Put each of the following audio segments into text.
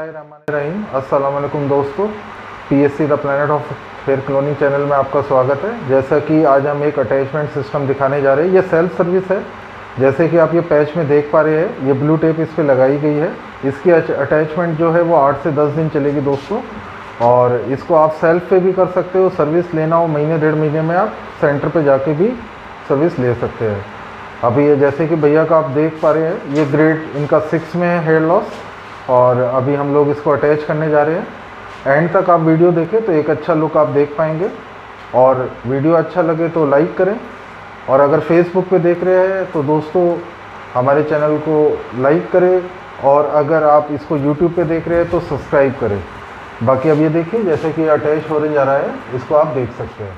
बिस्मिल्लाहिर्रहमानिर्रहीम। अस्सलाम वालेकुम दोस्तों, PSC the planet of fair cloning channel में आपका स्वागत है। जैसा कि आज हम एक अटैचमेंट सिस्टम दिखाने जा रहे हैं। ये सेल्फ सर्विस है। जैसे कि आप ये पैच में देख पा रहे हैं, ये ब्लू टेप इस पर लगाई गई है। इसकी अटैचमेंट जो है वो 8 से 10 दिन चलेगी दोस्तों, और इसको आप सेल्फ पे भी कर सकते हो। सर्विस लेना हो महीने 1.5 महीने में, आप सेंटर पे जाके भी सर्विस ले सकते हैं। अभी ये जैसे कि भैया का आप देख पा रहे हैं, ये ग्रेड इनका 6 में है हेयर लॉस, और अभी हम लोग इसको अटैच करने जा रहे हैं। एंड तक आप वीडियो देखें तो एक अच्छा लुक आप देख पाएंगे, और वीडियो अच्छा लगे तो लाइक करें, और अगर फेसबुक पे देख रहे हैं तो दोस्तों हमारे चैनल को लाइक करें, और अगर आप इसको यूट्यूब पे देख रहे हैं तो सब्सक्राइब करें। बाकी अब ये देखिए जैसे कि अटैच होने जा रहा है, इसको आप देख सकते हैं।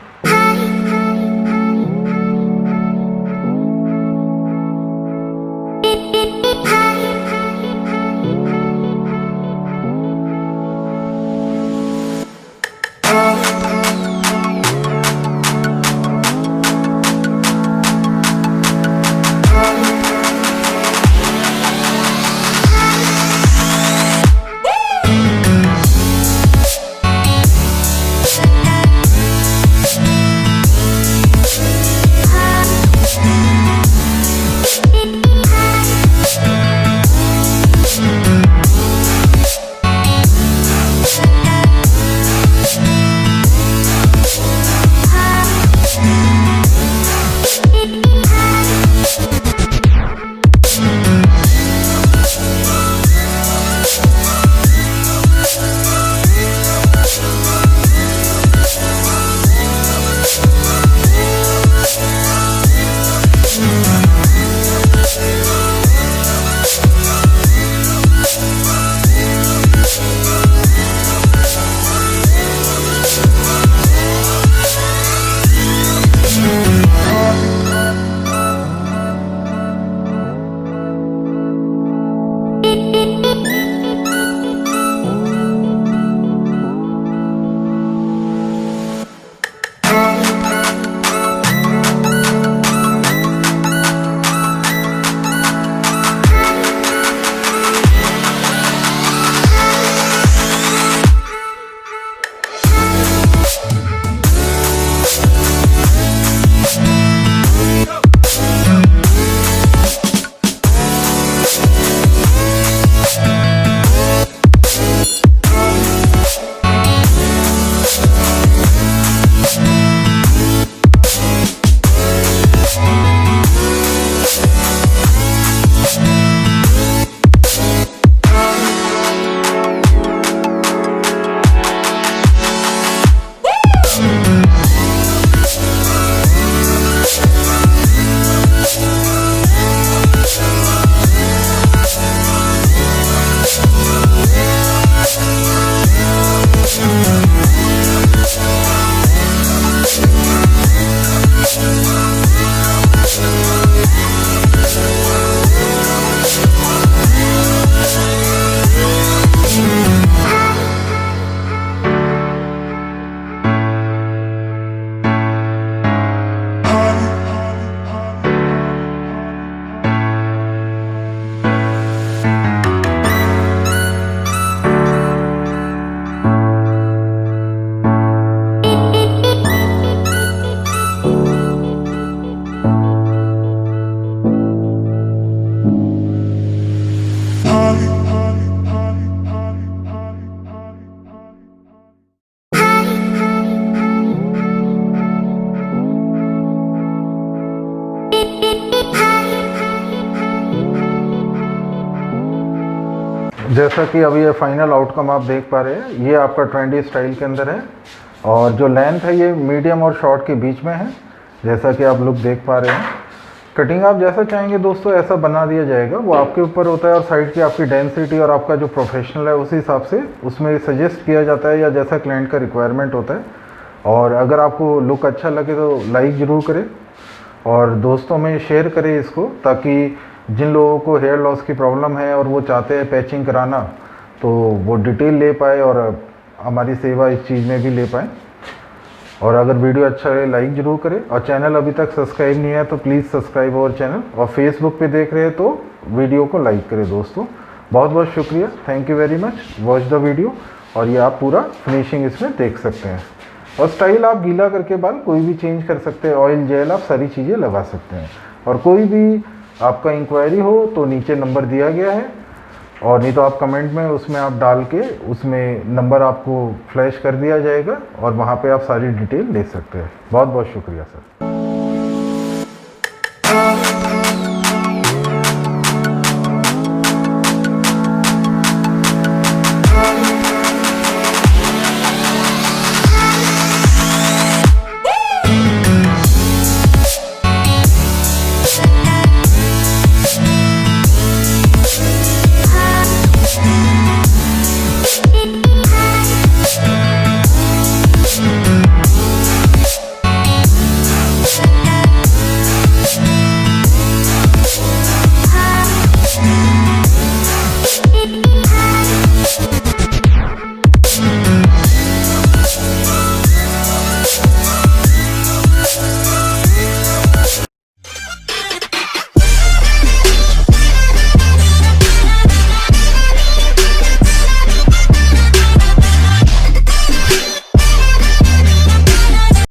जैसा कि अभी ये फाइनल आउटकम आप देख पा रहे हैं, ये आपका ट्रेंडी स्टाइल के अंदर है, और जो लेंथ है ये मीडियम और शॉर्ट के बीच में है। जैसा कि आप लुक देख पा रहे हैं, कटिंग आप जैसा चाहेंगे दोस्तों ऐसा बना दिया जाएगा, वो आपके ऊपर होता है। और साइड की आपकी डेंसिटी और आपका जो प्रोफेशनल है उसी हिसाब से उसमें सजेस्ट किया जाता है, या जैसा क्लाइंट का रिक्वायरमेंट होता है। और अगर आपको लुक अच्छा लगे तो लाइक ज़रूर करें, और दोस्तों में शेयर करें इसको, ताकि जिन लोगों को हेयर लॉस की प्रॉब्लम है और वो चाहते हैं पैचिंग कराना, तो वो डिटेल ले पाए और हमारी सेवा इस चीज़ में भी ले पाए। और अगर वीडियो अच्छा लगे लाइक ज़रूर करें, और चैनल अभी तक सब्सक्राइब नहीं है तो प्लीज़ सब्सक्राइब अवर चैनल, और फेसबुक पे देख रहे हैं तो वीडियो को लाइक करें दोस्तों। बहुत बहुत शुक्रिया, thank you very much. Watch the video. और ये आप पूरा फिनिशिंग इसमें देख सकते हैं। और स्टाइल आप गीला करके बाल कोई भी चेंज कर सकते हैं, ऑयल जेल आप सारी चीज़ें लगा सकते हैं। और कोई भी आपका इंक्वायरी हो तो नीचे नंबर दिया गया है, और नहीं तो आप कमेंट में उसमें आप डाल के उसमें नंबर आपको फ्लैश कर दिया जाएगा और वहाँ पे आप सारी डिटेल ले सकते हैं। बहुत बहुत शुक्रिया सर।